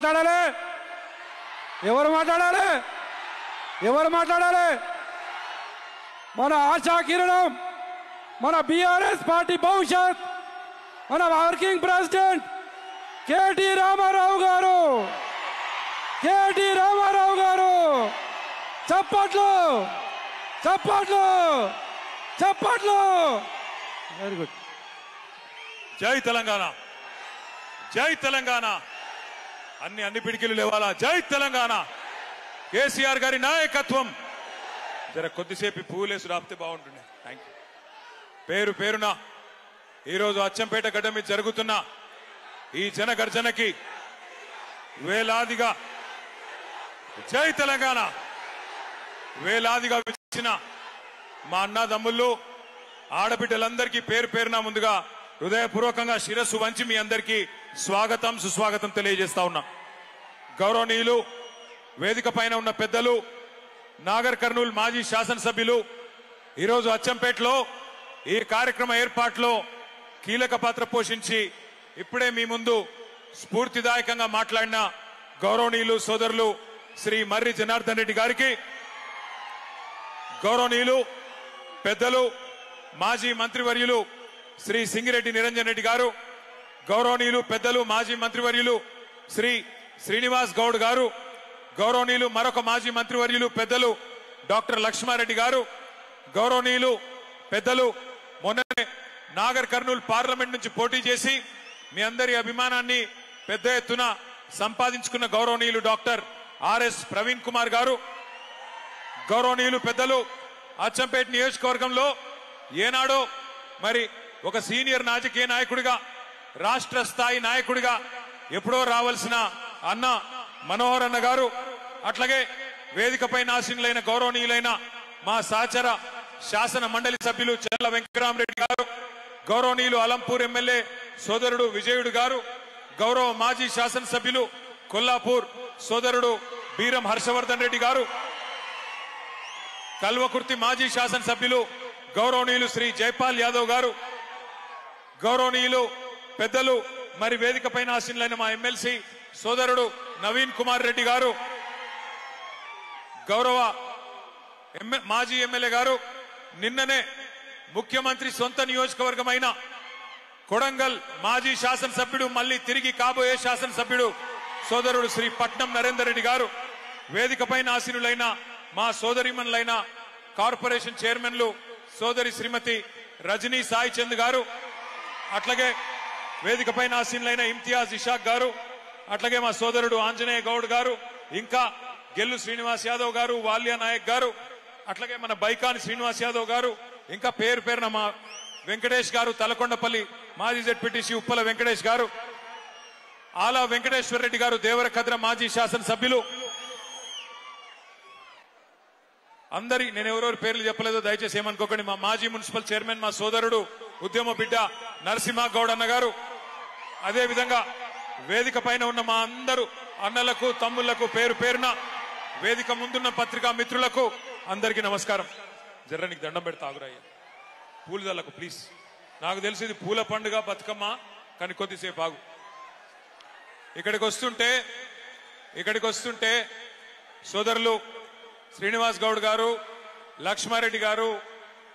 మాట్లాడాలి ఎవరు మాట్లాడాలి ఎవరు మాట్లాడాలి మన ఆశా కిరణం మన బీఆర్ఎస్ పార్టీ భవిష్యత్ మన వర్కింగ్ ప్రెసిడెంట్ కేటీ రామారావు గారు కేటీ రామారావు గారు చప్పట్లు చప్పట్లు చప్పట్లు వెరీ గుడ్ జై తెలంగాణ జై తెలంగాణ అన్ని పిడికిలు లేవాలా జై తెలంగాణ కేసీఆర్ గారి నాయకత్వం జర కొద్దిసేపు పూలేసి రాపితే బాగుంటుండే థ్యాంక్ యూ పేరు పేరున ఈరోజు అచ్చంపేట గడ్డ మీద జరుగుతున్న ఈ జనగర్జనకి వేలాదిగా జై తెలంగాణ వేలాదిగా వచ్చిన మా అన్నదమ్ముళ్ళు ఆడబిడ్డలందరికీ పేరు పేరున ముందుగా హృదయపూర్వకంగా శిరస్సు వంచి మీ అందరికీ స్వాగతం సుస్వాగతం తెలియజేస్తా ఉన్నా గౌరవనీయులు వేదిక పైన ఉన్న పెద్దలు నాగర్ కర్నూల్ మాజీ శాసనసభ్యులు ఈరోజు అచ్చంపేటలో ఈ కార్యక్రమ ఏర్పాట్లో కీలక పాత్ర పోషించి ఇప్పుడే మీ ముందు స్ఫూర్తిదాయకంగా మాట్లాడిన గౌరవనీయులు సోదరులు శ్రీ మర్రి జనార్దన్ రెడ్డి గారికి గౌరవనీయులు పెద్దలు మాజీ మంత్రివర్యులు శ్రీ సింగిరెడ్డి నిరంజన్ రెడ్డి గారు గౌరవనీయులు పెద్దలు మాజీ మంత్రివర్యులు శ్రీ శ్రీనివాస్ గౌడ్ గారు గౌరవనీయులు మరొక మాజీ మంత్రివర్యులు పెద్దలు డాక్టర్ లక్ష్మారెడ్డి గారు గౌరవనీయులు పెద్దలు మొన్ననే నాగర్ కర్నూల్ పార్లమెంట్ నుంచి పోటీ చేసి మీ అందరి అభిమానాన్ని పెద్ద ఎత్తున సంపాదించుకున్న గౌరవనీయులు డాక్టర్ ఆర్ఎస్ ప్రవీణ్ కుమార్ గారు గౌరవనీయులు పెద్దలు అచ్చంపేట నియోజకవర్గంలో ఏనాడో మరి ఒక సీనియర్ రాజకీయ నాయకుడిగా రాష్ట్ర స్థాయి నాయకుడిగా ఎప్పుడో రావాల్సిన అన్న మనోహర్ అన్న గారు అట్లాగే వేదికపై ఆసీనులైన గౌరవనీయులైన మా సహచర శాసన మండలి సభ్యులు చెల్ల వెంకటరామరెడ్డి గారు గౌరవనీయులు అలంపూర్ ఎమ్మెల్యే సోదరుడు విజయుడు గారు గౌరవ మాజీ శాసనసభ్యులు కొల్లాపూర్ సోదరుడు బీరం హర్షవర్ధన్ రెడ్డి గారు కల్వకుర్తి మాజీ శాసనసభ్యులు గౌరవనీయులు శ్రీ జైపాల్ యాదవ్ గారు గౌరవనీయులు పెద్దలు మరి వేదికపై ఆసీనులైన మా ఎమ్మెల్సీ సోదరుడు నవీన్ కుమార్ రెడ్డి గారు గౌరవ మాజీ ఎమ్మెల్యే గారు నిన్ననే ముఖ్యమంత్రి సొంత నియోజకవర్గమైన కొడంగల్ మాజీ శాసనసభ్యుడు మళ్ళీ తిరిగి కాబోయే శాసనసభ్యుడు సోదరుడు శ్రీ పట్నం నరేందర్ రెడ్డి గారు వేదికపై ఆసీనులైన మా సోదరిమణులైన కార్పొరేషన్ చైర్మన్లు సోదరి శ్రీమతి రజనీ సాయి చంద్ గారు అట్లాగే వేదికపై ఆసీనులైన ఇమ్తియాజ్ ఇషాక్ గారు అట్లాగే మా సోదరుడు ఆంజనేయ గౌడ్ గారు ఇంకా గెల్లు శ్రీనివాస్ యాదవ్ గారు వాల్యా నాయక్ గారు అట్లాగే మన బైకాని శ్రీనివాస్ యాదవ్ గారు ఇంకా పేరు పేరున మా వెంకటేష్ గారు తలకొండపల్లి మాజీ జెడ్పీటీసీ ఉప్పల వెంకటేష్ గారు ఆలా వెంకటేశ్వర రెడ్డి గారు దేవరకద్ర మాజీ శాసనసభ్యులు అందరి నేను ఎవరెవరి పేర్లు చెప్పలేదో దయచేసి ఏమనుకోకండి మా మాజీ మున్సిపల్ చైర్మన్ మా సోదరుడు ఉద్యమ బిడ్డ నరసింహ గౌడ్ అన్న గారు అదే విధంగా వేదిక పైన ఉన్న మా అందరూ అన్నలకు తమ్ముళ్లకు పేరు పేరున వేదిక ముందున్న పత్రికా మిత్రులకు అందరికీ నమస్కారం జర్రనికి దండం పెడతా ఆగురాయ్య పూలు దల్లకు ప్లీజ్ నాకు తెలిసి ఇది పూల పండుగ బతుకమ్మ కానీ కొద్దిసేపు ఆగు ఇక్కడికి వస్తుంటే సోదరులు శ్రీనివాస్ గౌడ్ గారు లక్ష్మారెడ్డి గారు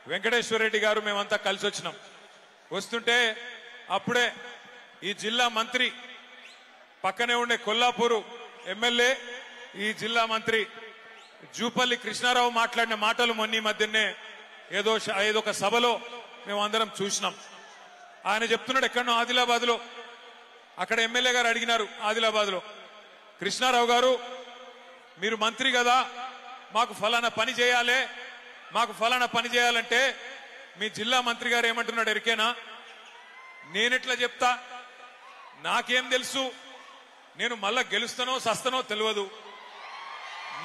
వెంకటేశ్వర రెడ్డి గారు మేమంతా కలిసి వచ్చినాం వస్తుంటే అప్పుడే ఈ జిల్లా మంత్రి పక్కనే ఉండే కొల్లాపూరు ఎమ్మెల్యే ఈ జిల్లా మంత్రి జూపల్లి కృష్ణారావు మాట్లాడిన మాటలు మొన్న మధ్యనే ఏదో ఒక సభలో మేమందరం చూసినాం ఆయన చెప్తున్నాడు ఎక్కడో ఆదిలాబాద్ లో అక్కడ ఎమ్మెల్యే గారు అడిగినారు ఆదిలాబాద్ లో కృష్ణారావు గారు మీరు మంత్రి కదా మాకు ఫలానా పని చేయాలంటే మీ జిల్లా మంత్రి గారు ఏమంటున్నాడు ఎరికేనా నేనెట్లా చెప్తా నాకేం తెలుసు నేను మళ్ళా గెలుస్తానో సస్తానో తెలియదు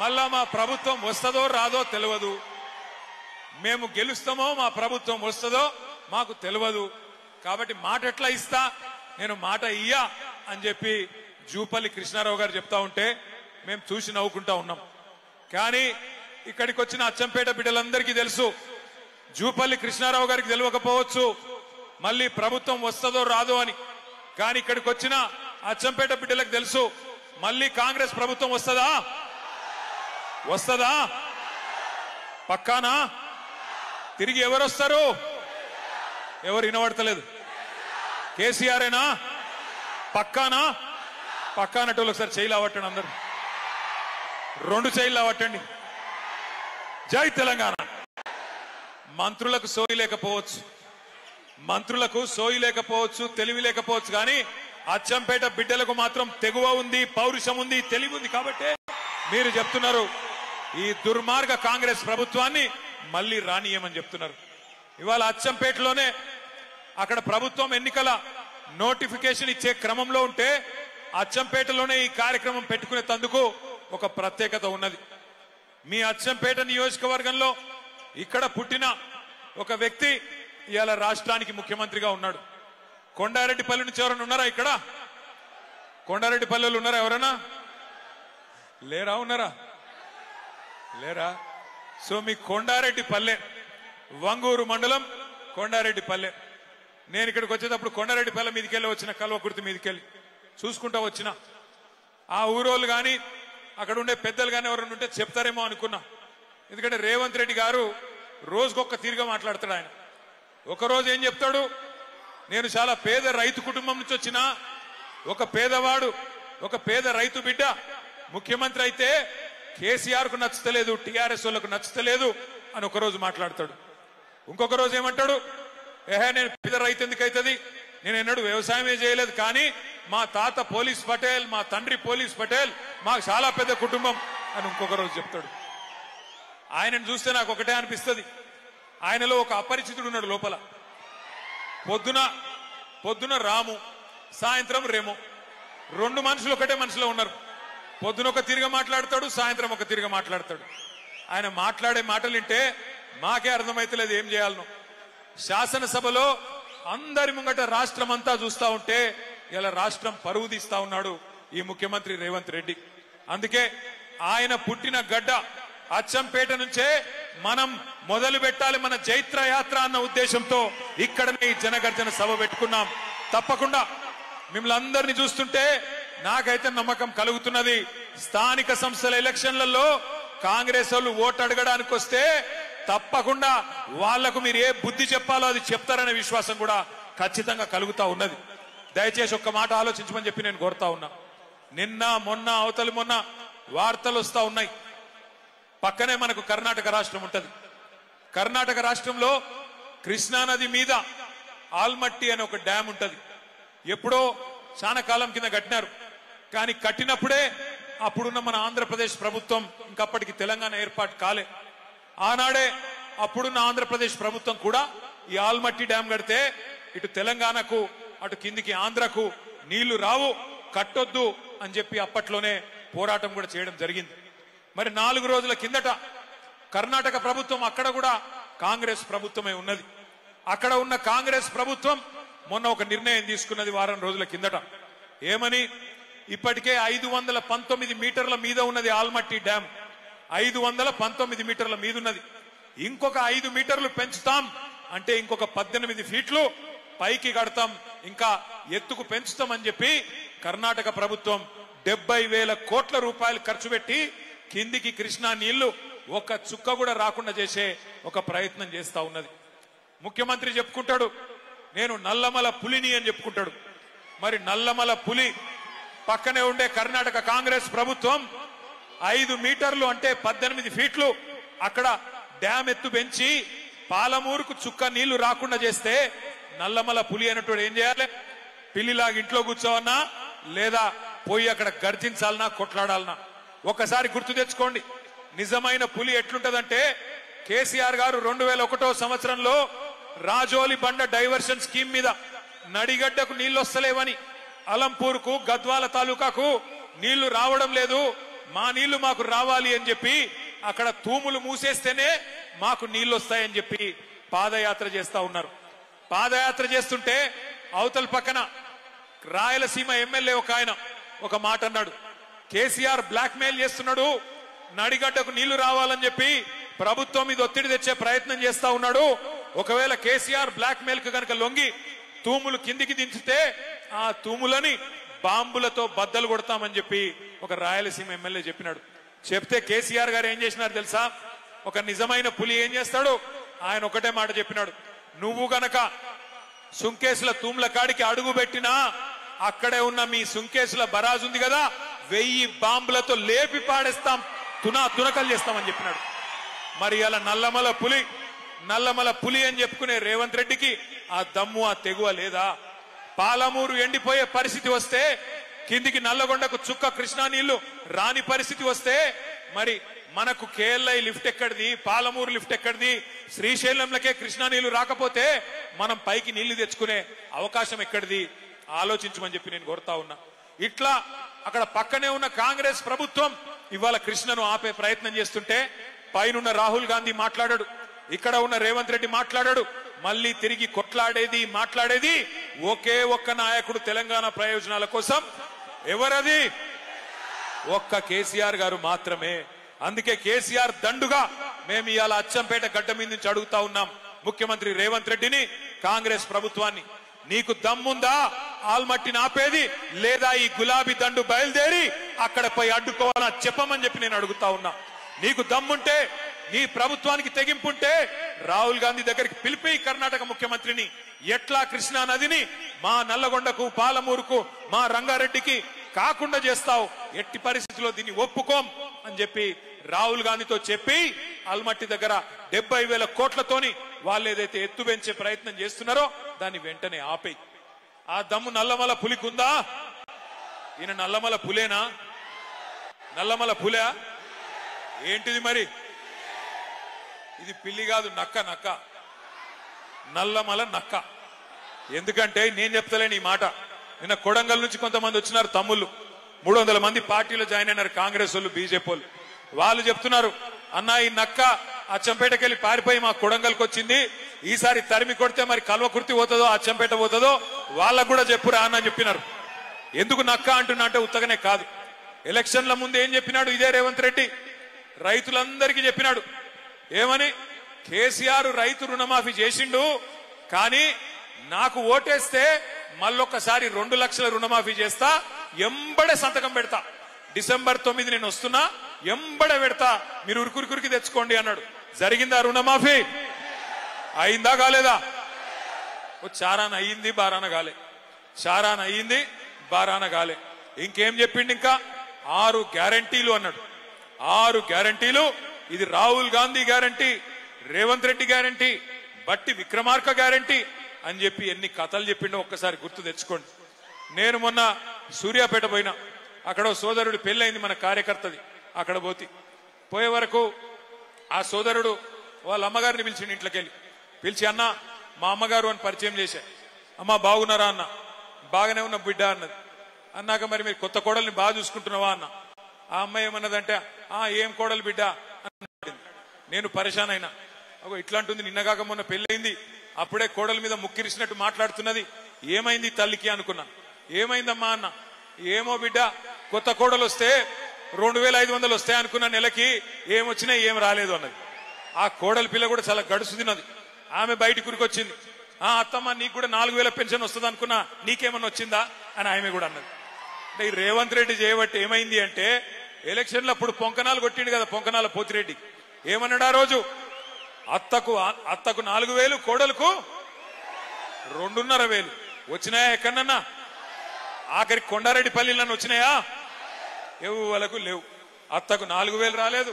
మళ్ళా మా ప్రభుత్వం వస్తుందో రాదో తెలియదు మేము గెలుస్తామో మా ప్రభుత్వం వస్తుందో మాకు తెలియదు కాబట్టి మాట ఎట్లా ఇస్తా నేను మాట ఇయ్యా అని చెప్పి జూపల్లి కృష్ణారావు గారు చెప్తా ఉంటే మేము చూసి నవ్వుకుంటా ఉన్నాం కానీ ఇక్కడికి వచ్చిన అచ్చంపేట బిడ్డలందరికీ తెలుసు జూపల్లి కృష్ణారావు గారికి తెలియకపోవచ్చు మళ్ళీ ప్రభుత్వం వస్తుందో రాదో అని కానీ ఇక్కడికి వచ్చిన అచ్చంపేట బిడ్డలకు తెలుసు మళ్ళీ కాంగ్రెస్ ప్రభుత్వం వస్తుందా? వస్తుందా? పక్కానా? తిరిగి ఎవరు వస్తారు? ఎవరు వినబడతలేదు. కేసీఆరేనా? పక్కానా? పక్కానటోళ్ళు ఒకసారి చేయిలు అవట్టండి. అందరు 2 చేయిలు అవట్టండి. జై తెలంగాణ. మంత్రులకు సోయి లేకపోవచ్చు, మంత్రులకు సోయి లేకపోవచ్చు, తెలివి లేకపోవచ్చు, కానీ అచ్చంపేట బిడ్డలకు మాత్రం తెగువ ఉంది, పౌరుషం ఉంది, తెలివి ఉంది. కాబట్టి మీరు చెప్తున్నారు ఈ దుర్మార్గ కాంగ్రెస్ ప్రభుత్వాన్ని మళ్ళీ రానియమని చెప్తున్నారు. ఇవాళ అచ్చంపేటలోనే అక్కడ ప్రభుత్వం ఎన్నికల నోటిఫికేషన్ ఇచ్చే క్రమంలో ఉంటే అచ్చంపేటలోనే ఈ కార్యక్రమం పెట్టుకునే తందుకు ఒక ప్రత్యేకత ఉన్నది. మీ అచ్చంపేట నియోజకవర్గంలో ఇక్కడ పుట్టిన ఒక వ్యక్తి ఇవాళ రాష్ట్రానికి ముఖ్యమంత్రిగా ఉన్నాడు. కొండారెడ్డిపల్లి నుంచి ఎవరైనా ఉన్నారా? ఇక్కడ కొండారెడ్డిపల్లెలు ఉన్నారా? ఎవరైనా లేరా? ఉన్నారా? లేరా? సో మీ కొండారెడ్డిపల్లె, వంగూరు మండలం కొండారెడ్డిపల్లె. నేను ఇక్కడికి వచ్చేటప్పుడు కొండారెడ్డిపల్లె మీదకెళ్ళి వచ్చిన, కల్వకుర్తి మీదకెళ్ళి చూసుకుంటా వచ్చిన. ఆ ఊరోళ్ళు కానీ అక్కడ ఉండే పెద్దలు కానీ ఎవరైనా ఉంటే చెప్తారేమో అనుకున్నా. ఎందుకంటే రేవంత్ రెడ్డి గారు రోజుకొక తీరుగా మాట్లాడతాడు. ఆయన ఒకరోజు ఏం చెప్తాడు, నేను చాలా పేద రైతు కుటుంబం నుంచి వచ్చిన ఒక పేదవాడు, ఒక పేద రైతు బిడ్డ ముఖ్యమంత్రి అయితే కేసీఆర్ కు నచ్చుతలేదు, టీఆర్ఎస్ వాళ్ళకు నచ్చుతలేదు అని ఒకరోజు మాట్లాడతాడు. ఇంకొక రోజు ఏమంటాడు, నేను పేద రైతు ఎందుకు అవుతుంది, నేను ఎన్నడూ వ్యవసాయమే చేయలేదు, కానీ మా తాత పోలీస్ పటేల్, మా తండ్రి పోలీస్ పటేల్, మాకు చాలా పెద్ద కుటుంబం అని ఇంకొక రోజు చెప్తాడు. ఆయనను చూస్తే నాకు ఒకటే అనిపిస్తుంది, ఆయనలో ఒక అపరిచితుడు ఉన్నాడు లోపల. పొద్దున రాము, సాయంత్రం రేము, 2 మనుషులు ఒకటే మనిషిలో ఉన్నారు. పొద్దున ఒక తిరిగా మాట్లాడతాడు, సాయంత్రం ఒక తిరిగా మాట్లాడతాడు. ఆయన మాట్లాడే మాటలు వింటే మాకే అర్థమైతలేదు ఏం చేయాలనో. శాసనసభలో అందరి ముంగట రాష్ట్రం అంతా చూస్తా ఉంటే ఇలా రాష్ట్రం పరువు తీస్తా ఉన్నాడు ఈ ముఖ్యమంత్రి రేవంత్ రెడ్డి. అందుకే ఆయన పుట్టిన గడ్డ అచ్చంపేట నుంచే మనం మొదలు పెట్టాలి మన జైత్ర యాత్ర అన్న ఉద్దేశంతో ఇక్కడనే ఈ జనగర్జన సభ పెట్టుకున్నాం. తప్పకుండా మిమ్మల్ని అందరినీ చూస్తుంటే నాకైతే నమ్మకం కలుగుతున్నది, స్థానిక సంస్థల ఎలక్షన్లలో కాంగ్రెస్ వాళ్ళు ఓటు అడగడానికి వస్తే తప్పకుండా వాళ్లకు మీరు ఏ బుద్ధి చెప్పాలో అది చెప్తారనే విశ్వాసం కూడా ఖచ్చితంగా కలుగుతా ఉన్నది. దయచేసి ఒక్క మాట ఆలోచించమని చెప్పి నేను కోరుతా ఉన్నా. నిన్న మొన్న అవతలి మొన్న వార్తలు వస్తా ఉన్నాయి, పక్కనే మనకు కర్ణాటక రాష్ట్రం ఉంటది. కర్ణాటక రాష్ట్రంలో కృష్ణానది మీద ఆల్మట్టి అనే ఒక డ్యామ్ ఉంటది. ఎప్పుడో చాలా కాలం కింద కట్టినారు, కానీ కట్టినప్పుడే అప్పుడున్న మన ఆంధ్రప్రదేశ్ ప్రభుత్వం, ఇంకప్పటికి తెలంగాణ ఏర్పాటు కాలే, ఆనాడే అప్పుడున్న ఆంధ్రప్రదేశ్ ప్రభుత్వం కూడా ఈ ఆల్మట్టి డ్యామ్ కడితే ఇటు తెలంగాణకు అటు కిందికి ఆంధ్రకు నీళ్లు రావు, కట్టొద్దు అని చెప్పి అప్పట్లోనే పోరాటం కూడా చేయడం జరిగింది. మరి 4 రోజుల కిందట కర్ణాటక ప్రభుత్వం, అక్కడ కూడా కాంగ్రెస్ ప్రభుత్వమే ఉన్నది, అక్కడ ఉన్న కాంగ్రెస్ ప్రభుత్వం మొన్న ఒక నిర్ణయం తీసుకున్నది వారం రోజుల కిందట. ఏమని, ఇప్పటికే 519 మీటర్ల మీద ఉన్నది ఆల్మట్టి డ్యామ్, 519 మీటర్ల మీద ఉన్నది. ఇంకొక 5 మీటర్లు పెంచుతాం అంటే ఇంకొక 18 ఫీట్లు పైకి కడతాం, ఇంకా ఎత్తుకు పెంచుతాం అని చెప్పి కర్ణాటక ప్రభుత్వం 70,000 కోట్ల రూపాయలు ఖర్చు పెట్టి కిందికి కృష్ణా నీళ్లు ఒక చుక్క కూడా రాకుండా చేసే ఒక ప్రయత్నం చేస్తా ఉన్నది. ముఖ్యమంత్రి చెప్పుకుంటాడు నేను నల్లమల పులిని అని చెప్పుకుంటాడు. మరి నల్లమల పులి పక్కనే ఉండే కర్ణాటక కాంగ్రెస్ ప్రభుత్వం 5 మీటర్లు అంటే 18 ఫీట్లు అక్కడ డ్యామ్ ఎత్తు పెంచి పాలమూరుకు చుక్క నీళ్లు రాకుండా చేస్తే నల్లమల పులి అన్నట్టు ఏం చేయాలి, పిల్లిలాగా ఇంట్లో కూర్చోవన్నా లేదా పోయి అక్కడ గర్జించాలనా కొట్లాడాలనా? ఒకసారి గుర్తు తెచ్చుకోండి, నిజమైన పులి ఎట్లుంటదంటే కేసీఆర్ గారు 2001 సంవత్సరంలో రాజోలి బండ డైవర్షన్ స్కీమ్ మీద నడిగడ్డకు నీళ్లు వస్తలేవని, అలంపూర్కు గద్వాల తాలూకాకు నీళ్లు రావడం లేదు, మా నీళ్లు మాకు రావాలి అని చెప్పి అక్కడ తూములు మూసేస్తేనే మాకు నీళ్లు వస్తాయని చెప్పి పాదయాత్ర చేస్తా ఉన్నారు. పాదయాత్ర చేస్తుంటే అవతల పక్కన రాయలసీమ ఎమ్మెల్యే ఒక ఆయన ఒక మాట అన్నాడు, కేసీఆర్ బ్లాక్ మెయిల్ చేస్తున్నాడు, నడిగడ్డకు నీళ్లు రావాలని చెప్పి ప్రభుత్వం మీద ఒత్తిడి తెచ్చే ప్రయత్నం చేస్తా ఉన్నాడు, ఒకవేళ కేసీఆర్ బ్లాక్ మెయిల్ కు కనుక లొంగి తూములు కిందికి దించితే ఆ తూములని బాంబులతో బద్దలు కొడతామని చెప్పి ఒక రాయలసీమ ఎమ్మెల్యే చెప్పినాడు. చెప్తే కేసీఆర్ గారు ఏం చేసినారు తెలుసా? ఒక నిజమైన పులి ఏం చేస్తాడు? ఆయన ఒకటే మాట చెప్పినాడు, నువ్వు గనక సుంకేసుల తూమ్ల కాడికి అడుగు పెట్టినా అక్కడే ఉన్న మీ సుంకేసుల బరాజు ఉంది కదా, 1000 బాంబులతో లేపి పాడేస్తాం, తునకలు చేస్తామని చెప్పినాడు. మరి అలా నల్లమల పులి అని చెప్పుకునే రేవంత్ రెడ్డికి ఆ దమ్ము ఆ తెగువ లేదా? పాలమూరు ఎండిపోయే పరిస్థితి వస్తే, కిందికి నల్లగొండకు చుక్క కృష్ణా నీళ్లు రాని పరిస్థితి వస్తే, మరి మనకు కేఎల్ఐ లిఫ్ట్ ఎక్కడిది, పాలమూరు లిఫ్ట్ ఎక్కడిది, శ్రీశైలంలకే కృష్ణా నీళ్లు రాకపోతే మనం పైకి నీళ్లు తెచ్చుకునే అవకాశం ఎక్కడిది? ఆలోచించమని చెప్పి నేను కోరుతా ఉన్నా. ఇట్లా అక్కడ పక్కనే ఉన్న కాంగ్రెస్ ప్రభుత్వం ఇవాళ కృష్ణను ఆపే ప్రయత్నం చేస్తుంటే పైనున్న రాహుల్ గాంధీ మాట్లాడాడు, ఇక్కడ ఉన్న రేవంత్ రెడ్డి మాట్లాడాడు. మళ్ళీ తిరిగి మాట్లాడేది ఒకే ఒక్క నాయకుడు తెలంగాణ ప్రయోజనాల కోసం. ఎవరది? ఒక్క కేసీఆర్ గారు మాత్రమే. అందుకే కేసీఆర్ దండుగా మేము ఇవాళ అచ్చంపేట గడ్డ మీద నుంచి అడుగుతా ఉన్నాం ముఖ్యమంత్రి రేవంత్ రెడ్డిని, కాంగ్రెస్ ప్రభుత్వాన్ని, నీకు దమ్ముందా ఆల్మట్టిని ఆపేది, లేదా ఈ గులాబీ దండు బయలుదేరి అక్కడ పోయి అడ్డుకోవాలా చెప్పమని చెప్పి నేను అడుగుతా ఉన్నా. నీకు దమ్ముంటే, నీ ప్రభుత్వానికి తెగింపుంటే రాహుల్ గాంధీ దగ్గరికి పిలిపి కర్ణాటక ముఖ్యమంత్రిని, ఎట్లా కృష్ణా నదిని మా నల్లగొండకు, పాలమూరుకు, మా రంగారెడ్డికి కాకుండా చేస్తావు, ఎట్టి పరిస్థితుల్లో దీన్ని ఒప్పుకోం అని చెప్పి రాహుల్ గాంధీతో చెప్పి ఆల్మట్టి దగ్గర 70,000 కోట్లతోని వాళ్ళు ఏదైతే ఎత్తు పెంచే ప్రయత్నం చేస్తున్నారో దాన్ని వెంటనే ఆపేయి. ఆ దమ్ము నల్లమల పులికుందా? ఈయన నల్లమల పులేనా? నల్లమల పులే ఏంటిది మరి? ఇది పిల్లి కాదు, నక్క. నల్లమల నక్క. ఎందుకంటే నేను చెప్తలేను ఈ మాట. నిన్న కొడంగల్ నుంచి కొంతమంది వచ్చినారు తమ్ముళ్ళు, 300 మంది పార్టీలో జాయిన్ అయినారు, కాంగ్రెస్ వాళ్ళు, బీజేపీ వాళ్ళు. వాళ్ళు చెప్తున్నారు, అన్నా ఈ నక్క అచ్చంపేటకి వెళ్ళి పారిపోయి మా కొడంగల్కి వచ్చింది, ఈసారి తరిమి కొడితే మరి కల్వకుర్తి పోతుందో అచ్చంపేట పోతుందో వాళ్ళకు కూడా చెప్పురా అని చెప్పినారు. ఎందుకు నక్క అంటున్నా అంటే ఉత్తగానే కాదు. ఎలక్షన్ల ముందు ఏం చెప్పినాడు ఇదే రేవంత్ రెడ్డి? రైతులందరికీ చెప్పినాడు ఏమని? కేసీఆర్ రైతు రుణమాఫీ చేసిండు, కానీ నాకు ఓటేస్తే మళ్ళొక్కసారి 2 లక్షల రుణమాఫీ చేస్తా, ఎంబడే సంతకం పెడతా, డిసెంబర్ 9 నేను వస్తున్నా, ఎంబడే పెడతా, మీరు ఉరుకురికి తెచ్చుకోండి అన్నాడు. జరిగిందా రుణమాఫీ? అయిందా కాలేదా? చారాన అయ్యింది, బారాన కాలే. చారాన అయ్యింది, బారాన కాలే. ఇంకేం చెప్పిండు? ఇంకా 6 గ్యారంటీలు అన్నాడు. 6 గ్యారంటీలు. ఇది రాహుల్ గాంధీ గ్యారంటీ, రేవంత్ రెడ్డి గ్యారంటీ, బట్టి విక్రమార్క గ్యారంటీ అని చెప్పి ఎన్ని కథలు చెప్పిండో ఒక్కసారి గుర్తు తెచ్చుకోండి. నేను మొన్న సూర్యాపేట పోయినా, అక్కడ సోదరుడు పెళ్ళైంది మన కార్యకర్తది. అక్కడ పోయే వరకు ఆ సోదరుడు వాళ్ళ అమ్మగారిని పిలిచిండు, ఇంట్లోకెళ్ళి పిలిచి, అన్న మా అమ్మగారు అని పరిచయం చేశా. అమ్మ బాగున్నారా అన్న? బాగానే ఉన్న బిడ్డ అన్నది. అన్నాక మరి మీరు కొత్త కోడల్ని బాగా చూసుకుంటున్నావా అన్న. ఆ అమ్మాయి ఏమన్నదంటే, ఏం కోడలు బిడ్డ అన్నది. నేను పరేషాన్ అయినా. ఇట్లాంటుంది, నిన్నగాక మొన్న పెళ్ళైంది, అప్పుడే కోడల మీద ముక్కిరిసినట్టు మాట్లాడుతున్నది, ఏమైంది తల్లికి అనుకున్నా. ఏమైందమ్మా అన్న. ఏమో బిడ్డ, కొత్త కోడలు వస్తే 2500 వస్తాయి అనుకున్న నెలకి, ఏమొచ్చినా ఏం రాలేదు అన్నది. ఆ కోడల పిల్ల కూడా చాలా గడుసు తిన్నది. ఆమె బయట కురికొచ్చింది, అత్తమ్మ నీకు కూడా 4000 పెన్షన్ వస్తుంది అనుకున్నా, నీకేమన్నా వచ్చిందా అని ఆమె కూడా అన్నది. అంటే ఈ రేవంత్ రెడ్డి చేయబట్టి ఏమైంది అంటే, ఎలక్షన్లు అప్పుడు పొంకనాలు కొట్టిండు కదా, పొంకనాల పోతిరెడ్డి ఏమన్నాడు ఆ రోజు? అత్తకు 4000, కోడలకు 2,500 వచ్చినాయా ఎక్కడన్నా? ఆఖరి కొండారెడ్డి పల్లిలను వచ్చినాయా? ఎవలకు లేవు. అత్తకు 4000 రాలేదు.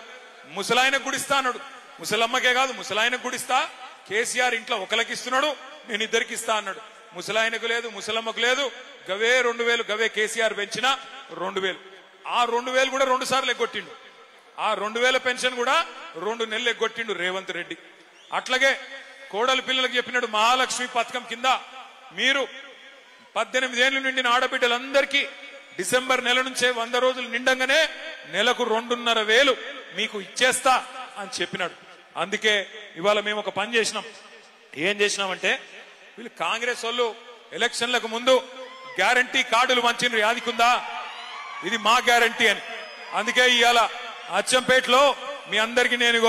ముసలాయనకు గుడిస్తా అన్నాడు. ముసలమ్మకే కాదు, ముసలాయనకు గుడిస్తా. కేసీఆర్ ఇంట్లో ఒకరికి ఇస్తున్నాడు, నేను 2కి ఇస్తా అన్నాడు. ముసలాయనకు లేదు, ముసలమ్మకు లేదు. గవే 2000, గవే కేసీఆర్ పెంచిన 2000. ఆ 2000 కూడా 2 సార్లు ఎగ్గొట్టిండు. ఆ 2000 పెన్షన్ కూడా 2 నెలలు ఎగ్గొట్టిండు రేవంత్ రెడ్డి. అట్లాగే కోడలి పిల్లలకు చెప్పినాడు, మహాలక్ష్మి పథకం కింద మీరు 18 ఏళ్లు నిండిన ఆడబిడ్డలందరికీ డిసెంబర్ నెల నుంచే 100 రోజులు నిండంగానే నెలకు 2,500 మీకు ఇచ్చేస్తా అని చెప్పినాడు. అందుకే ఇవాళ మేము ఒక పని చేసినాం. ఏం చేసినామంటే, వీళ్ళు కాంగ్రెస్ వాళ్ళు ఎలక్షన్లకు ముందు గ్యారంటీ కార్డులు మంచిని యాదికుందా, ఇది మా గ్యారంటీ అని. అందుకే ఇవాళ అచ్చంపేటలో మీ అందరికీ నేను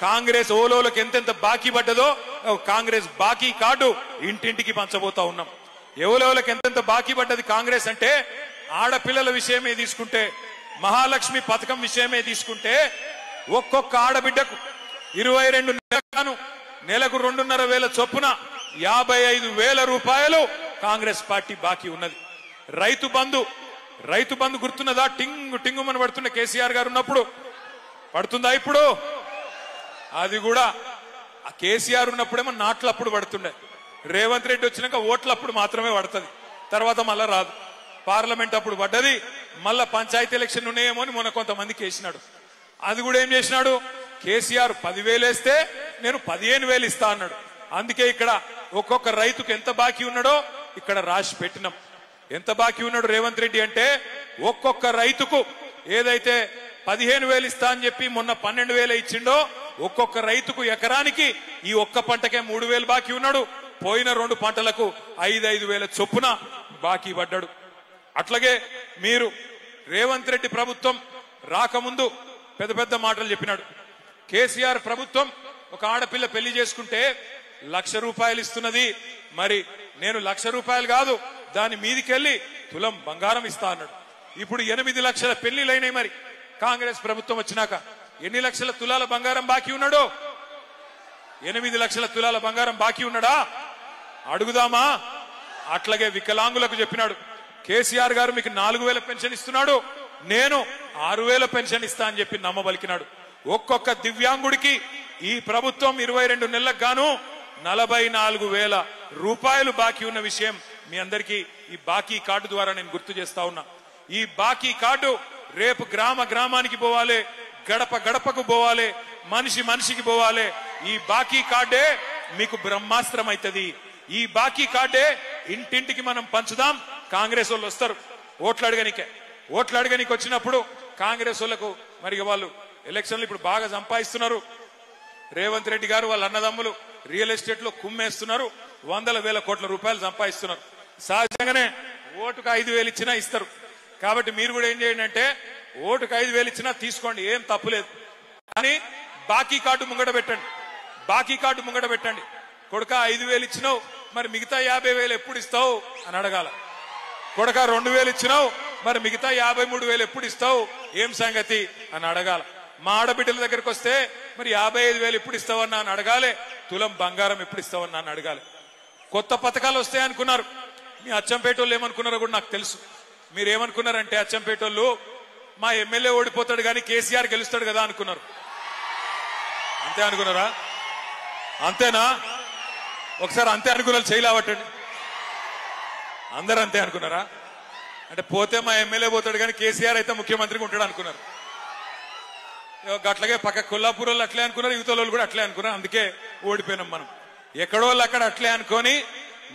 కాంగ్రెస్ ఓలోలకు ఎంతెంత బాకీ పడ్డదో కాంగ్రెస్ బాకీ కార్డు ఇంటింటికి పంచబోతా ఉన్నాం. ఎవలోలకు ఎంతెంత బాకీ పడ్డది కాంగ్రెస్ అంటే, ఆడపిల్లల విషయమే తీసుకుంటే మహాలక్ష్మి పథకం విషయమే తీసుకుంటే ఒక్కొక్క ఆడబిడ్డకు 22 నెలలను నెలకు 2,500 చొప్పున 55,000 రూపాయలు కాంగ్రెస్ పార్టీ బాకీ ఉన్నది. రైతు బంధు గుర్తున్నదా? టింగు టింగుమని పడుతున్న కేసీఆర్ గారు ఉన్నప్పుడు పడుతుందా? ఇప్పుడు అది కూడా ఆ కేసీఆర్ ఉన్నప్పుడేమో నాట్లప్పుడు పడుతుండే, రేవంత్ రెడ్డి వచ్చినాక ఓట్లప్పుడు మాత్రమే పడుతుంది, తర్వాత మళ్ళా రాదు. పార్లమెంట్ అప్పుడు పడ్డది, మళ్ళా పంచాయతీ ఎలక్షన్ ఉన్నాయేమో అని మొన్న కొంతమందికి వేసినాడు. అది కూడా ఏం చేసినాడు? కేసీఆర్ 10,000 వేస్తే నేను 15,000 ఇస్తా అన్నాడు. అందుకే ఇక్కడ ఒక్కొక్క రైతుకు ఎంత బాకీ ఉన్నాడో ఇక్కడ రాసి పెట్టినాం. ఎంత బాకీ ఉన్నాడు రేవంత్ రెడ్డి అంటే, ఒక్కొక్క రైతుకు ఏదైతే 15,000 ఇస్తా అని చెప్పి మొన్న 12,000 ఇచ్చిండో, ఒక్కొక్క రైతుకు ఎకరానికి ఈ ఒక్క పంటకే 3,000 బాకీ ఉన్నాడు. పోయిన 2 పంటలకు 5,000 చొప్పున బాకీ పడ్డాడు. అట్లాగే మీరు రేవంత్ రెడ్డి ప్రభుత్వం రాకముందు పెద్ద పెద్ద మాటలు చెప్పినాడు. కేసీఆర్ ప్రభుత్వం ఒక ఆడపిల్ల పెళ్లి చేసుకుంటే 1,00,000 రూపాయలు ఇస్తున్నది, మరి నేను 1,00,000 రూపాయలు కాదు దాని మీదికెళ్లి తులం బంగారం ఇస్తా అన్నాడు. ఇప్పుడు 8 లక్షల పెళ్లిలైనాయి. మరి కాంగ్రెస్ ప్రభుత్వం వచ్చినాక ఎన్ని లక్షల తులాల బంగారం బాకీ ఉన్నాడో? 8 లక్షల తులాల బంగారం బాకీ ఉన్నాడా? అడుగుదామా? అట్లాగే వికలాంగులకు చెప్పినాడు. కేసీఆర్ గారు మీకు 4,000 పెన్షన్ ఇస్తున్నాడు, నేను 6,000 పెన్షన్ ఇస్తా అని చెప్పి నమ్మబలికినాడు. ఒక్కొక్క దివ్యాంగుడికి ఈ ప్రభుత్వం 22 నెలలకు గాను 44,000 రూపాయలు బాకీ ఉన్న విషయం మీ అందరికీ ఈ బాకీ కార్డు ద్వారా నేను గుర్తు చేస్తా ఉన్నా. ఈ బాకీ కార్డు రేపు గ్రామానికి పోవాలి, గడప గడపకు పోవాలి, మనిషికి పోవాలి. ఈ బాకీ కార్డే మీకు బ్రహ్మాస్త్రం అవుతుంది. ఈ బాకీ కార్డే ఇంటింటికి మనం పంచుదాం. కాంగ్రెస్ వాళ్ళు వస్తారు ఓట్లు అడగనికి వచ్చినప్పుడు కాంగ్రెస్ వాళ్ళకు మరి వాళ్ళు ఎలక్షన్లు ఇప్పుడు బాగా సంపాదిస్తున్నారు. రేవంత్ రెడ్డి గారు వాళ్ళ అన్నదమ్ములు రియల్ ఎస్టేట్ లో కుమ్మేస్తున్నారు, 100,000 కోట్ల రూపాయలు సంపాదిస్తున్నారు. సహజంగానే ఓటుకు 5,000 ఇచ్చినా ఇస్తారు. కాబట్టి మీరు కూడా ఏం చేయండి అంటే, ఓటుకు 5,000 ఇచ్చినా తీసుకోండి, ఏం తప్పులేదు. కానీ బాకీ కార్డు ముంగట పెట్టండి. కొడుక 5,000 ఇచ్చినావు, మరి మిగతా 50,000 ఎప్పుడు ఇస్తావు అని అడగాల. కొడుక 2,000 ఇచ్చినావు, మరి మిగతా 53,000 ఎప్పుడు ఇస్తావు, ఏం సంగతి అని అడగాల. మా ఆడబిడ్డల దగ్గరకు వస్తే మరి 55,000 ఎప్పుడు ఇస్తావన్నా అని అడగాలి, తులం బంగారం ఎప్పుడు ఇస్తావన్నా అని అడగాలి. కొత్త పథకాలు వస్తాయి అనుకున్నారు. మీ అచ్చంపేట వాళ్ళు ఏమనుకున్నారో కూడా నాకు తెలుసు. మీరు ఏమనుకున్నారంటే, అచ్చంపేట వాళ్ళు మా ఎమ్మెల్యే ఓడిపోతాడు కానీ కేసీఆర్ గెలుస్తాడు కదా అనుకున్నారు. అంతే అనుకున్నారా? అంతేనా? ఒకసారి అంతే అనుకున్నారు, చేయలేవటండి. అందరూ అంతే అనుకున్నారా? అంటే పోతే మా ఎమ్మెల్యే పోతాడు కానీ కేసీఆర్ అయితే ముఖ్యమంత్రిగా ఉంటాడు అనుకున్నారు. అట్లాగే పక్క కొల్లాపూర్ వాళ్ళు అట్లే అనుకున్నారు, యువత వాళ్ళు కూడా అట్లే అనుకున్నారు. అందుకే ఓడిపోయినాం మనం. ఎక్కడో వాళ్ళు అక్కడ అట్లే అనుకొని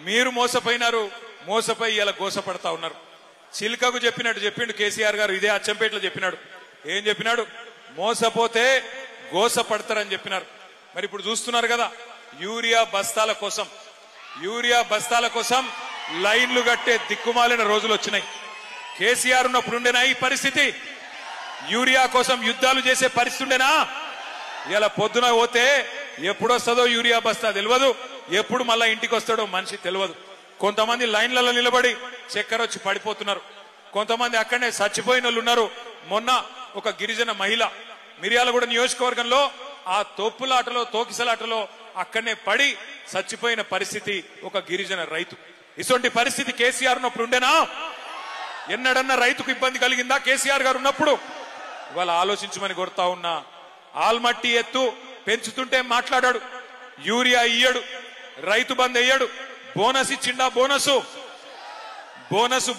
మీరు మోసపోయి ఇలా గోసపడతా ఉన్నారు. చిలుకకు చెప్పిండు కేసీఆర్ గారు, ఇదే అచ్చంపేటలో చెప్పినాడు. ఏం చెప్పినాడు? మోసపోతే గోసపడతారని చెప్పినారు. మరి ఇప్పుడు చూస్తున్నారు కదా, యూరియా బస్తాల కోసం లైన్లు కట్టే దిక్కుమాలిన రోజులు వచ్చినాయి. కేసీఆర్ ఉన్నప్పుడు ఉండేనా ఈ పరిస్థితి? యూరియా కోసం యుద్ధాలు చేసే పరిస్థితి ఉండేనా? ఇలా పొద్దున పోతే ఎప్పుడొస్తుందో యూరియా బస్తా తెలియదు, ఎప్పుడు మళ్ళా ఇంటికి వస్తాడో మనిషి తెలియదు. కొంతమంది లైన్లలో నిలబడి చక్కెర వచ్చి పడిపోతున్నారు, కొంతమంది అక్కడనే చచ్చిపోయిన వాళ్ళు ఉన్నారు. మొన్న ఒక గిరిజన మహిళ మిర్యాలగూడ నియోజకవర్గంలో ఆ తోకిసలాటలో అక్కడనే పడి చచ్చిపోయిన పరిస్థితి ఒక గిరిజన రైతు. ఇటువంటి పరిస్థితి కేసీఆర్ ఉన్నప్పుడు ఉండేనా? ఎన్నడన్నా రైతుకు ఇబ్బంది కలిగిందా కేసీఆర్ గారు ఉన్నప్పుడు? ఇవాళ ఆలోచించమని కోరుతా ఉన్నా. ఆల్మట్టి ఎత్తు పెంచుతుంటే మాట్లాడాడు, యూరియా ఇయ్యడు, రైతు బంద్ అయ్యాడు, బోనస్ ఇచ్చిండా? బోనస్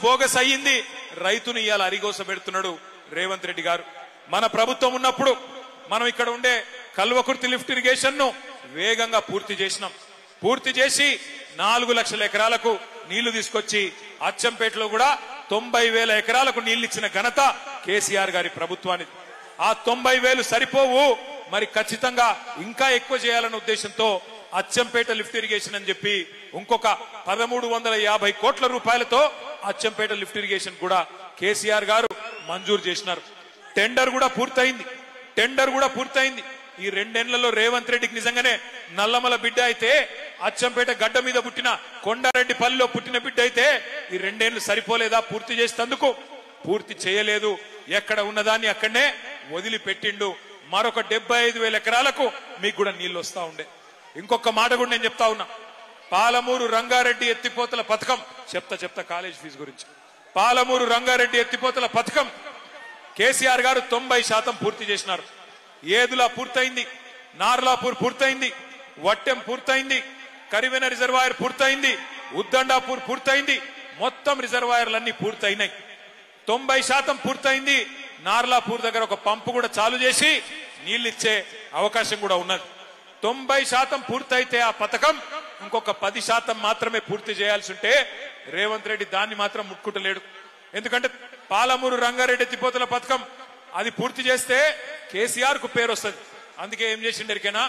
బోగస్ అయ్యింది. రైతును ఇవాళ అరిగోస పెడుతున్నాడు రేవంత్ రెడ్డి గారు. మన ప్రభుత్వం ఉన్నప్పుడు మనం ఇక్కడ ఉండే కల్వకుర్తి లిఫ్ట్ ఇరిగేషన్ ను వేగంగా పూర్తి చేసి 4 లక్షల ఎకరాలకు నీళ్లు తీసుకొచ్చి అచ్చంపేటలో కూడా 90,000 ఎకరాలకు నీళ్లు ఇచ్చిన ఘనత కేసీఆర్ గారి ప్రభుత్వానికి. ఆ 90,000 సరిపోవు, మరి ఖచ్చితంగా ఇంకా ఎక్కువ చేయాలన్న ఉద్దేశంతో అచ్చంపేట లిఫ్ట్ ఇరిగేషన్ అని చెప్పి ఇంకొక 1,350 కోట్ల రూపాయలతో అచ్చంపేట లిఫ్ట్ ఇరిగేషన్ కూడా కేసీఆర్ గారు మంజూరు చేసినారు. టెండర్ కూడా పూర్తయింది. ఈ 2 ఏళ్లలో రేవంత్ రెడ్డికి నిజంగానే నల్లమల బిడ్డ అయితే, అచ్చంపేట గడ్డ మీద పుట్టిన కొండారెడ్డిపల్లిలో పుట్టిన బిడ్డ అయితే ఈ 2 ఏళ్లు సరిపోలేదా పూర్తి చేసేందుకు? పూర్తి చేయలేదు. ఎక్కడ ఉన్నదాన్ని అక్కడనే వదిలిపెట్టిండు. మరొక 75,000 ఎకరాలకు మీకు కూడా నీళ్లు వస్తా ఉండే. ఇంకొక మాట కూడా నేను చెప్తా ఉన్నా. పాలమూరు రంగారెడ్డి ఎత్తిపోతల పథకం చెప్తా కాలేజ్ ఫీజు గురించి. పాలమూరు రంగారెడ్డి ఎత్తిపోతల పథకం కేసీఆర్ గారు 90% పూర్తి చేసినారు. ఏదులా పూర్తయింది, నార్లాపూర్ పూర్తయింది, వట్టెం పూర్తయింది, కరివెన రిజర్వాయర్ పూర్తయింది, ఉద్దండాపూర్ పూర్తయింది. మొత్తం రిజర్వాయర్లన్నీ పూర్తయినాయి. 90% పూర్తయింది. నార్లాపూర్ దగ్గర ఒక పంపు కూడా చాలు చేసి నీళ్ళిచ్చే అవకాశం కూడా ఉన్నది. 90% పూర్తయితే ఆ పథకం ఇంకొక 10% మాత్రమే పూర్తి చేయాల్సి ఉంటే రేవంత్ రెడ్డి దాన్ని మాత్రం ముట్టుకుంటలేడు. ఎందుకంటే పాలమూరు రంగారెడ్డి ఎత్తిపోతల పథకం అది పూర్తి చేస్తే కేసీఆర్ కు పేరు వస్తుంది. అందుకే ఏం చేసిండరికైనా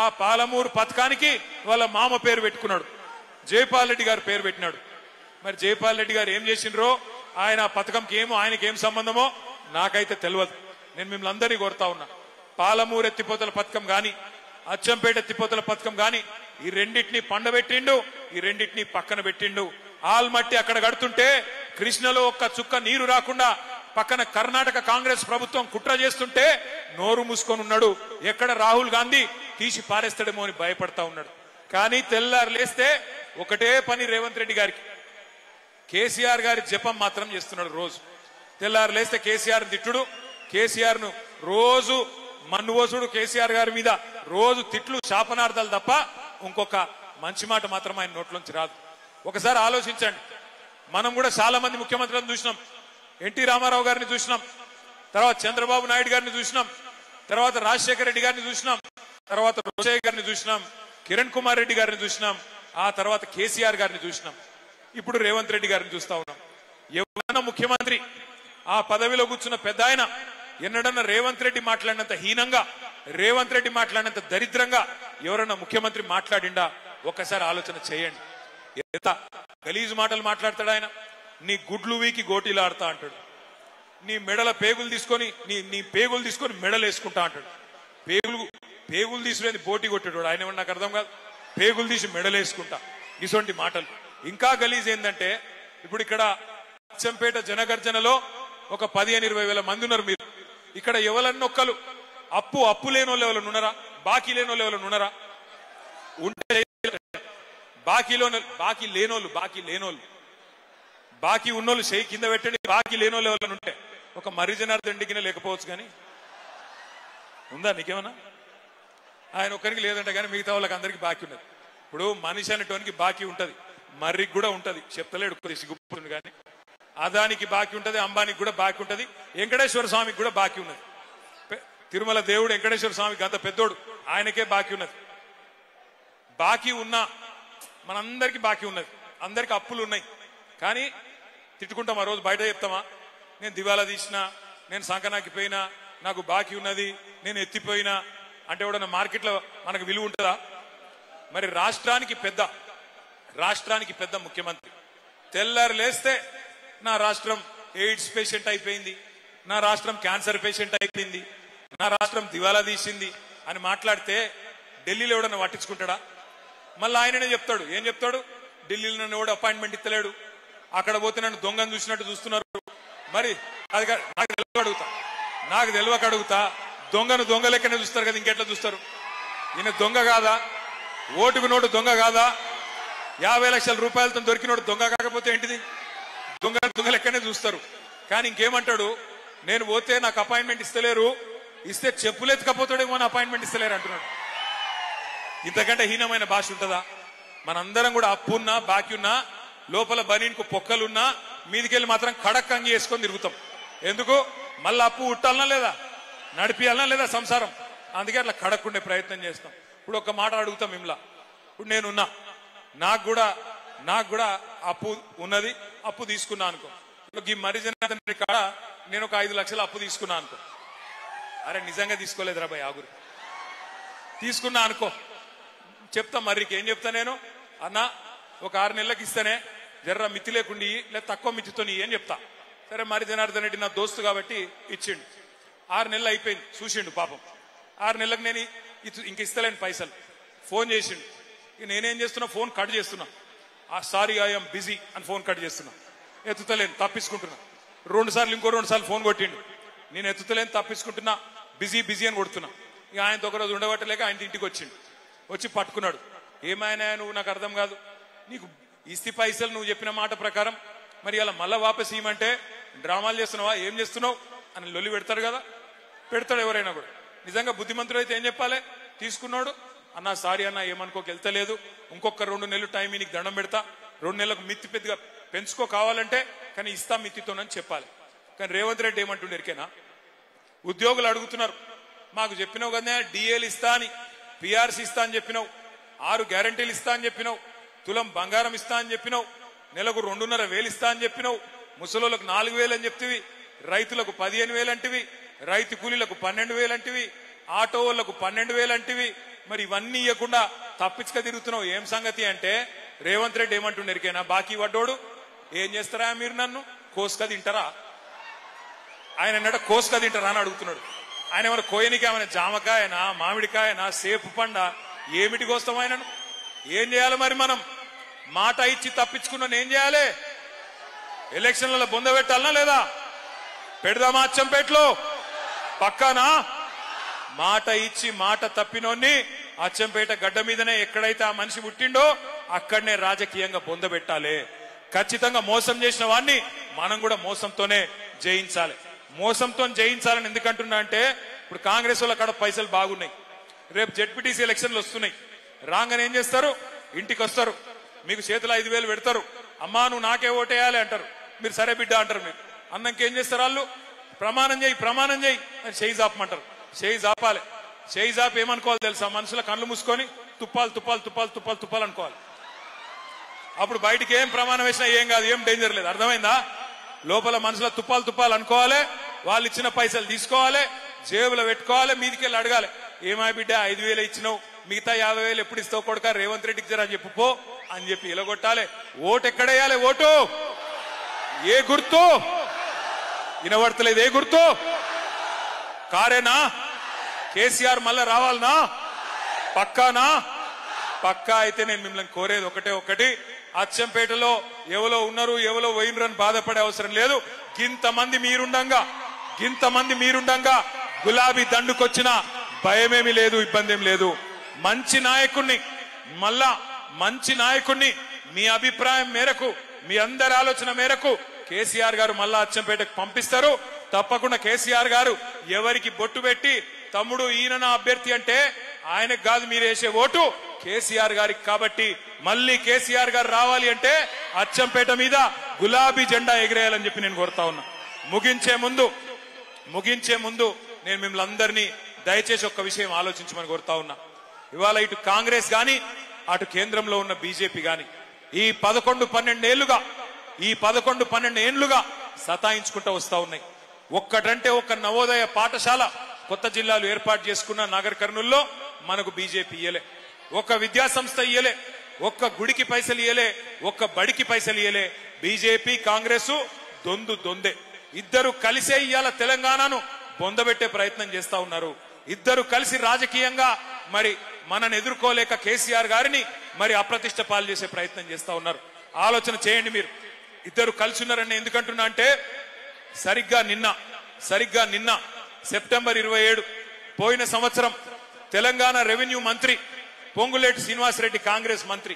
ఆ పాలమూరు పథకానికి వాళ్ళ మామ పేరు పెట్టుకున్నాడు, జైపాల్ రెడ్డి గారు పేరు పెట్టినాడు. మరి జైపాల్ రెడ్డి గారు ఏం చేసిండ్రో, ఆయన పథకంకి ఆయనకేం సంబంధమో నాకైతే తెలియదు. నేను మిమ్మల్ని అందరినీ కోరుతా ఉన్నా, పాలమూరు ఎత్తిపోతల పథకం గాని అచ్చంపేట ఎత్తిపోతల పథకం గాని ఈ రెండింటినీ పండబెట్టిండు, ఈ రెండింటినీ పక్కన పెట్టిండు. ఆల్మట్టి అక్కడ కడుతుంటే కృష్ణలో ఒక్క చుక్క నీరు రాకుండా పక్కన కర్ణాటక కాంగ్రెస్ ప్రభుత్వం కుట్ర చేస్తుంటే నోరు మూసుకొని ఉన్నాడు. ఎక్కడ రాహుల్ గాంధీ తీసి పారేస్తాడేమో అని భయపడతా ఉన్నాడు. కానీ తెల్లారు లేస్తే ఒకటే పని రేవంత్ రెడ్డి గారికి, కేసీఆర్ గారి జపం మాత్రం చేస్తున్నాడు. రోజు తెల్లారు లేస్తే కేసీఆర్ తిట్టుడు, కేసీఆర్ ను రోజు మన్నువోసుడు, కేసీఆర్ గారి మీద రోజు తిట్లు శాపనార్థాలు తప్ప ఇంకొక మంచి మాట మాత్రం ఆయన నోట్లోంచి రాదు. ఒకసారి ఆలోచించండి. మనం కూడా చాలా మంది ముఖ్యమంత్రులను చూసినాం. ఎన్టీ రామారావు గారిని చూసినాం, తర్వాత చంద్రబాబు నాయుడు గారిని చూసినాం, తర్వాత రాజశేఖర రెడ్డి గారిని చూసినాం, తర్వాత రోషయ్య గారిని చూసినాం, కిరణ్ కుమార్ రెడ్డి గారిని చూసినాం, ఆ తర్వాత కేసీఆర్ గారిని చూసినాం, ఇప్పుడు రేవంత్ రెడ్డి గారిని చూస్తా ఉన్నాం. ఎవరైనా ముఖ్యమంత్రి ఆ పదవిలో కూర్చున్న పెద్ద ఆయన ఎన్నడన్నా రేవంత్ రెడ్డి మాట్లాడినంత హీనంగా, రేవంత్ రెడ్డి మాట్లాడినంత దరిద్రంగా ఎవరన్నా ముఖ్యమంత్రి మాట్లాడిండా? ఒక్కసారి ఆలోచన చేయండి. ఎంత గలీజు మాటలు మాట్లాడతాడు ఆయన. నీ గుడ్లు వీకి గోటీలు ఆడతా అంటాడు, నీ మెడల పేగులు తీసుకొని నీ పేగులు తీసుకొని మెడలు వేసుకుంటా అంటాడు. పేగులు తీసుకునేది బోటి కొట్టాడు ఆయన. నాకు అర్థం కాదు, పేగులు తీసి మెడలు వేసుకుంటా, ఇటువంటి మాటలు. ఇంకా గలీజ్ ఏంటంటే ఇప్పుడు ఇక్కడ అచ్చంపేట జనగర్జనలో ఒక 15-20 మంది ఉన్నారు. మీరు ఇక్కడ ఎవరన్నొక్కలు అప్పు లేని వాళ్ళు ఎవరు ఉన్నారా? బాకీ లేని వాళ్ళు ఎవరు ఉన్నారా? ఉంటే బాకీ ఉన్నోళ్ళు చేయి కింద పెట్టండి. బాకీ లేని వాళ్ళు ఎవరైనా ఉంటే ఒక మర్రి జనార్దన్ రెడ్డికి లేకపోవచ్చు, కానీ ఉందా నీకేమన్నా? ఆయన ఒక్కరికి లేదంటే కానీ మిగతా వాళ్ళకి అందరికి బాకీ ఉన్నది. ఇప్పుడు మనిషి అనేటోనికి బాకీ ఉంటది, మర్రికి కూడా ఉంటది, చెప్తలేడు సిగ్గుపుతుంది. కానీ అదానికి బాకీ ఉంటది, అంబానికి కూడా బాకీ ఉంటది, వెంకటేశ్వర స్వామికి కూడా బాకీ ఉన్నది. తిరుమల దేవుడు వెంకటేశ్వర స్వామికి అంత పెద్దోడు, ఆయనకే బాకీ ఉన్నది. బాకీ ఉన్నా మనందరికి బాకీ ఉన్నది, అందరికి అప్పులు ఉన్నాయి. కానీ తిట్టుకుంటాం, ఆ రోజు బయట చెప్తామా, నేను దివాలా తీసినా, నేను సంకనాకి పోయినా, నాకు బాకీ ఉన్నది, నేను ఎత్తిపోయినా అంటే ఎవడన్నా మార్కెట్లో మనకు విలువ ఉంటుందా? మరి రాష్ట్రానికి పెద్ద ముఖ్యమంత్రి తెల్లారు లేస్తే నా రాష్ట్రం ఎయిడ్స్ పేషెంట్ అయిపోయింది, నా రాష్ట్రం క్యాన్సర్ పేషెంట్ అయిపోయింది, నా రాష్ట్రం దివాలా తీసింది అని మాట్లాడితే ఢిల్లీలో ఎవడన్నా పట్టించుకుంటాడా? మళ్ళీ ఆయననే చెప్తాడు. ఏం చెప్తాడు? ఢిల్లీలో నన్ను ఎవడు అపాయింట్మెంట్ ఇస్తలేడు, అక్కడ పోతే నన్ను దొంగను చూసినట్టు చూస్తున్నారు. మరి అది నాకు తెలియక అడుగుతా, దొంగను దొంగ లెక్కనే చూస్తారు కదా, ఇంకెట్లా చూస్తారు? ఈయన దొంగ కాదా? ఓటుకు నోటు దొంగ కాదా? 50 లక్షల రూపాయలతో దొరికినోడు దొంగ కాకపోతే ఏంటిది? దొంగ లెక్కనే చూస్తారు. కానీ ఇంకేమంటాడు? నేను పోతే నాకు అపాయింట్మెంట్ ఇస్తలేరు, ఇస్తే చెప్పులెత్తుకపోతాడేమో అని అపాయింట్మెంట్ ఇస్తలేరు అంటున్నాడు. ఇంతకంటే హీనమైన భాష ఉంటుందా? మనందరం కూడా అప్పున్నా బాకీ ఉన్నా, లోపల బనీన్కు పొక్కలున్నా, మీదికెళ్ళి మాత్రం కడక్ అంగి వేసుకొని తిరుగుతాం. ఎందుకు? మళ్ళీ అప్పు ఉట్టాలనా లేదా, నడిపియాలనా లేదా సంసారం? అందుకే అట్లా కడక్కుండే ప్రయత్నం చేస్తాం. ఇప్పుడు ఒక మాట అడుగుతాం మిమ్మల్ని. ఇప్పుడు నేనున్నా, నాకు కూడా అప్పు ఉన్నది, అప్పు తీసుకున్నా అనుకో. ఈ మరిజన కాడ నేను ఒక 5 లక్షలు అప్పు తీసుకున్నా అనుకో. అరే నిజంగా తీసుకోలేదురా భయ్, ఆగురు, తీసుకున్నా అనుకో. చెప్తా మర్రికి ఏం చెప్తా నేను, అన్నా ఒక 6 నెలలకు ఇస్తేనే జర్ర మితి లేకుండా లేదా తక్కువ మితితో అని చెప్తా. సరే మరి జనార్దన్ రెడ్డి నా దోస్తు కాబట్టి ఇచ్చిండు. 6 నెలలు అయిపోయింది, చూసిండు పాపం. 6 నెలలకు నేను ఇంక ఇస్తలేను పైసలు. ఫోన్ చేసిండు. నేనేం చేస్తున్నా, ఫోన్ కట్ చేస్తున్నా. సారీ ఐఎమ్ బిజీ అని ఫోన్ కట్ చేస్తున్నా, ఎత్తుతలేను, తప్పించుకుంటున్నా. 2 సార్లు ఇంకో 2 సార్లు ఫోన్ కొట్టిండు. నేను ఎత్తుతలేని తప్పించుకుంటున్నా, బిజీ బిజీ అని కొడుతున్నా. ఇక ఆయనతో ఒకరోజు ఉండబట్టలేక ఆయన ఇంటికి వచ్చిండు. వచ్చి పట్టుకున్నాడు. ఏమైనా నువ్వు, నాకు అర్థం కాదు, నీకు ఇస్తి పైసలు నువ్వు చెప్పిన మాట ప్రకారం మరి అలా మళ్ళా వాపస్ ఇవ్వమంటే డ్రామాలు చేస్తున్నావా, ఏం చేస్తున్నావు అని లొల్లి పెడతారు కదా, పెడతాడు ఎవరైనా కూడా. నిజంగా బుద్ధిమంతుడు అయితే ఏం చెప్పాలి? తీసుకున్నాడు, అన్నా సారీ అన్నా, ఏమనుకోక వెళ్తలేదు, ఇంకొక 2 నెలలు టైం నీకు దండం పెడతా, 2 నెలలకు మిత్తి పెద్దగా పెంచుకో కావాలంటే, కానీ ఇస్తా మిత్తితోనని చెప్పాలి. కానీ రేవంత్ రెడ్డి ఏమంటుండే ఎరికేనా? ఉద్యోగులు అడుగుతున్నారు, మాకు చెప్పినావు కదా డిఏలు ఇస్తా అని, పిఆర్సీ ఇస్తా అని చెప్పినావు, 6 గ్యారంటీలు ఇస్తా అని చెప్పినావు, తులం బంగారం ఇస్తా అని చెప్పినావు, నెలకు 2,500 ఇస్తా అని చెప్పినావు, ముసలోళ్ళకు 4,000 అని చెప్తివి, రైతులకు 15,000 అంటివి, రైతు కూలీలకు 12,000 అంటివి, ఆటో వాళ్లకు 12,000 అంటివి. మరి ఇవన్నీ ఇవ్వకుండా తప్పించుక తిరుగుతున్నావు, ఏం సంగతి అంటే రేవంత్ రెడ్డి ఏమంటుండే ఎరికేనా? బాకీ పడ్డోడు ఏం చేస్తారా మీరు, నన్ను కోసుక తింటారా? ఆయన అన్నాడు కోసుక తింటారా అని అడుగుతున్నాడు. ఆయన ఏమైనా కోయనికి ఏమైనా జామకాయనా, మామిడికాయనా, సేపు పండ, ఏమిటి కోస్తాం ఆయనను? ఏం చేయాలి మరి? మనం మాట ఇచ్చి తప్పించుకున్నాను, ఏం చేయాలి? ఎలక్షన్లలో బొంద పెట్టాలనా లేదా? పెడదామా అచ్చంపేటలో? పక్కానా? మాట ఇచ్చి మాట తప్పినోన్ని అచ్చంపేట గడ్డ మీదనే ఎక్కడైతే ఆ మనిషి పుట్టిండో అక్కడనే రాజకీయంగా పొందబెట్టాలి. ఖచ్చితంగా మోసం చేసిన వాడిని మనం కూడా మోసంతోనే జయించాలి. మోసంతో జయించాలని ఎందుకంటున్నా అంటే, ఇప్పుడు కాంగ్రెస్ వాళ్ళ కాడ పైసలు బాగున్నాయి, రేపు జెడ్పీటీసీ ఎలక్షన్లు వస్తున్నాయి, రాగానే ఏం చేస్తారు? ఇంటికి వస్తారు, మీకు చేతులు 5,000 పెడతారు, అమ్మా నువ్వు నాకే ఓటేయాలి అంటారు, మీరు సరే బిడ్డ అంటారు. మీరు అన్నంకి ఏం చేస్తారు? వాళ్ళు ప్రమాణం చేయి ప్రమాణం చేయి అని చేయి జాపమంటారు. చేయి జాపాలి. చేయి జాపి ఏమనుకోవాలి తెలుసా? మనుషుల కళ్ళు మూసుకొని తుప్పాలు తుప్పాలు తుప్పాలు తుప్పాలు తుప్పాలు అనుకోవాలి. అప్పుడు బయటికి ఏం ప్రమాణం వేసినా ఏం కాదు, ఏం డేంజర్ లేదు. అర్థమైందా? లోపల మనుషుల తుప్పాలు తుప్పాలు అనుకోవాలి, వాళ్ళు ఇచ్చిన పైసలు తీసుకోవాలి, జేబులో పెట్టుకోవాలి, మీదికెళ్ళి అడగాలి, ఏమా బిడ్డ 5,000 ఇచ్చినావు, మిగతా 50,000 ఎప్పుడు ఇస్తావు కొడుక, రేవంత్ రెడ్డికి జరా చెప్పు పో అని చెప్పి ఇలగొట్టాలి. ఓటు ఎక్కడేయాలి? ఓటు ఏ గుర్తు వినబడతలేదు? ఏ గుర్తు? కారేనా? కేసీఆర్ మళ్ళా రావాలనా? పక్కానా? పక్కా అయితే నేను మిమ్మల్ని కోరేది ఒకటి, అచ్చంపేటలో ఎవరో ఉన్నారు ఎవరో పోయినరని బాధపడే అవసరం లేదు. గింతమంది మీరుండంగా గులాబీ దండుకొచ్చిన భయమేమి లేదు, ఇబ్బంది ఏం లేదు. మంచి నాయకుణ్ణి మీ అభిప్రాయం మేరకు, మీ అందరి ఆలోచన మేరకు కేసీఆర్ గారు మళ్ళా అచ్చంపేటకు పంపిస్తారు. తప్పకుండా కేసీఆర్ గారు ఎవరికి బొట్టు పెట్టి, తమ్ముడు ఈయన నా అభ్యర్థి అంటే ఆయనకు కాదు మీరు వేసే ఓటు కేసీఆర్ గారికి. కాబట్టి మళ్ళీ కేసీఆర్ గారు రావాలి అంటే అచ్చంపేట మీద గులాబీ జెండా ఎగిరేయాలని చెప్పి నేను కోరుతా ఉన్నా. ముగించే ముందు నేను మిమ్మల్ని అందరినీ దయచేసి ఒక్క విషయం ఆలోచించమని కోరుతా ఉన్నా. ఇవాళ ఇటు కాంగ్రెస్ గాని అటు కేంద్రంలో ఉన్న బీజేపీ గాని ఈ 11-12 ఏళ్లుగా సతాయించుకుంటూ వస్తా ఉన్నాయి. ఒక్కటంటే ఒక్క నవోదయ పాఠశాల కొత్త జిల్లాలు ఏర్పాటు చేసుకున్న నగర్ కర్నూల్లో మనకు బీజేపీ ఇయ్యలే, ఒక్క విద్యా సంస్థ ఇయ్యలే, ఒక్క గుడికి పైసలు ఇయ్యలే, ఒక్క బడికి పైసలు ఇయ్యలే. బీజేపీ కాంగ్రెస్ దొందే. ఇద్దరు కలిసే ఇయ్యాల తెలంగాణను బొందబెట్టే ప్రయత్నం చేస్తా ఉన్నారు. ఇద్దరు కలిసి రాజకీయంగా మరి మనను ఎదుర్కోలేక కేసీఆర్ గారిని మరి అప్రతిష్ట పాలు చేసే ప్రయత్నం చేస్తా ఉన్నారు. ఆలోచన చేయండి మీరు. ఇద్దరు కలిసి ఉన్నారని ఎందుకంటున్నా అంటే, సరిగ్గా నిన్న సెప్టెంబర్ 27 పోయిన సంవత్సరం తెలంగాణ రెవెన్యూ మంత్రి పొంగులేటి శ్రీనివాసరెడ్డి కాంగ్రెస్ మంత్రి,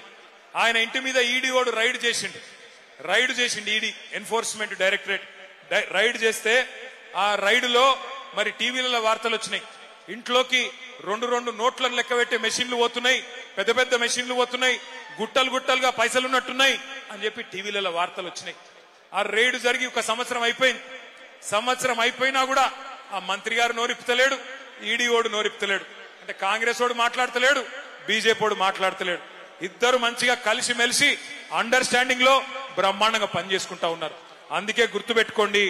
ఆయన ఇంటి మీద ఈడీఓడు రైడ్ చేసిండు. ఈడీ ఎన్ఫోర్స్మెంట్ డైరెక్టరేట్ రైడ్ చేస్తే ఆ రైడ్లో మరి టీవీలలో వార్తలు వచ్చినాయి. ఇంట్లోకి 2 నోట్లను లెక్క పెట్టే మెషిన్లు పోతున్నాయి, పెద్ద మెషిన్లు పోతున్నాయి, గుట్టలుగా పైసలు ఉన్నట్టున్నాయి అని చెప్పి టీవీలలో వార్తలు వచ్చినాయి. ఆ రైడ్ జరిగి 1 సంవత్సరం అయిపోయింది. సంవత్సరం అయిపోయినా కూడా ఆ మంత్రి గారు నోరిపుతలేడు, ఈడీఓడు నోరిపుతలేడు. అంటే కాంగ్రెస్ వాడు మాట్లాడతలేడు, బీజేపీ వాడు మాట్లాడతలేడు. ఇద్దరు మంచిగా కలిసిమెలిసి అండర్స్టాండింగ్ లో బ్రహ్మాండంగా పనిచేసుకుంటా ఉన్నారు. అందుకే గుర్తుపెట్టుకోండి,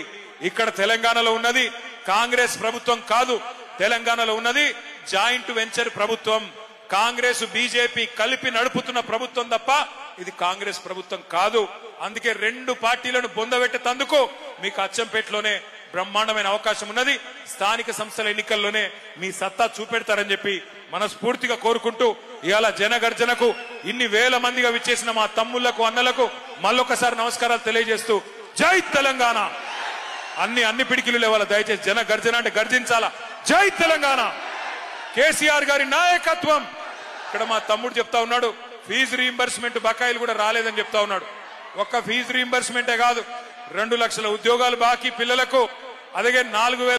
ఇక్కడ తెలంగాణలో ఉన్నది కాంగ్రెస్ ప్రభుత్వం కాదు, తెలంగాణలో ఉన్నది జాయింట్ వెంచర్ ప్రభుత్వం. కాంగ్రెస్ బీజేపీ కలిపి నడుపుతున్న ప్రభుత్వం తప్ప ఇది కాంగ్రెస్ ప్రభుత్వం కాదు. అందుకే 2 పార్టీలను బొందబెట్టేందుకు మీకు అచ్చంపేటలోనే బ్రహ్మాండమైన అవకాశం ఉన్నది. స్థానిక సంస్థల ఎన్నికల్లోనే మీ సత్తా చూపెడతారని చెప్పి మనస్ఫూర్తిగా కోరుకుంటూ, ఇవాళ జనగర్జనకు ఇన్ని వేల మందిగా విచ్చేసిన మా తమ్ముళ్లకు అన్నలకు మళ్ళొకసారి నమస్కారాలు తెలియజేస్తూ, జై తెలంగాణ. అన్ని పిడికిలు లేవాల. దయచేసి జన గర్జన అంటే గర్జించాలా. జై తెలంగాణ. కేసీఆర్ గారి నాయకత్వం. ఇక్కడ మా తమ్ముడు చెప్తా ఉన్నాడు ఫీజు రీయింబర్స్మెంట్ బకాయిలు కూడా రాలేదని చెప్తా ఉన్నాడు. ఒక్క ఫీజు రీయింబర్స్మెంటే కాదు, 2 లక్షల ఉద్యోగాలు బాకీ పిల్లలకు, అలాగే 4,000